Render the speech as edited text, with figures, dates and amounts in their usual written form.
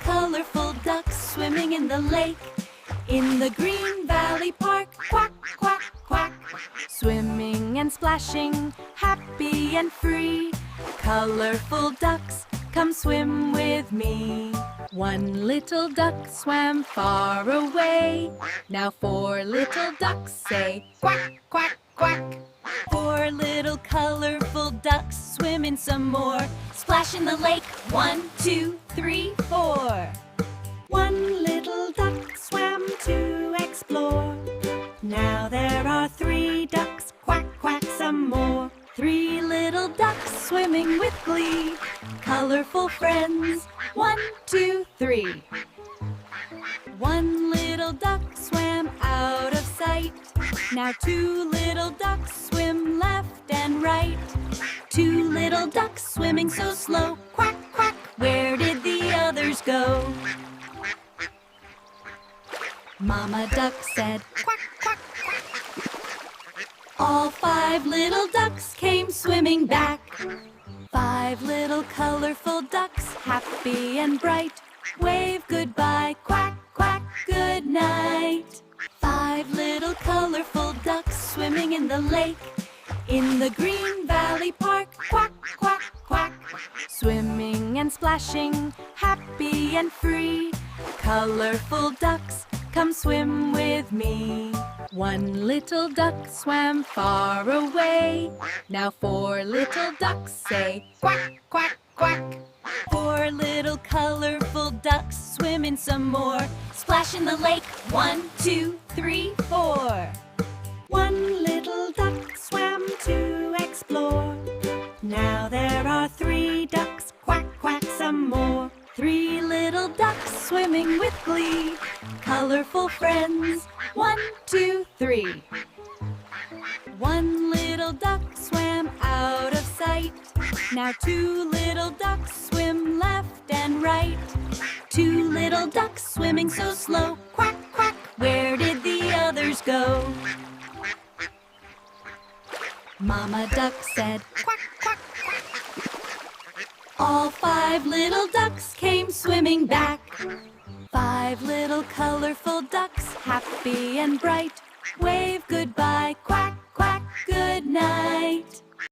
colorful ducks swimming in the lake. In the green valley park, quack, quack, quack. Swimming and splashing, happy and free. Colorful ducks, come swim with me. One little duck swam far away. Now 4 little ducks say quack, quack, quack. 4 little colorful ducks swim in some more. Splash in the lake, 1, 2, 3, 4. One little duck swam to explore. Now there are 3 ducks, quack, quack, some more. 3 little ducks swimming with glee. Colorful friends, 1, 2, 3. One little duck swam out of sight. Now 2 little ducks swim left and right. 2 little ducks swimming so slow. Quack, quack, where did the others go? Mama duck said quack, quack, quack. All 5 little ducks came swimming back. 5 little colorful ducks, happy and bright. Wave goodbye, quack, quack, good night. 5 little colorful ducks swimming in the lake. In the green valley park, quack, quack, quack. Swimming and splashing, happy and free. Colorful ducks, come swim with me. One little duck swam far away. Now 4 little ducks say quack, quack, quack. 4 little colorful ducks swim in some more. Splash in the lake, 1, 2, 3, 4. One little duck swam to explore. Now there are 3 ducks, quack, quack, some more. 3 little ducks swimming with glee. Colorful friends, 1, 2, 3. One little duck swam out of sight. Now 2 little ducks swim left and right. 2 little ducks swimming so slow. Quack, quack, where did the others go? Mama duck said quack, quack, quack. All 5 little ducks came swimming back. 5 little colorful ducks, happy and bright. Wave goodbye, quack, quack, good night.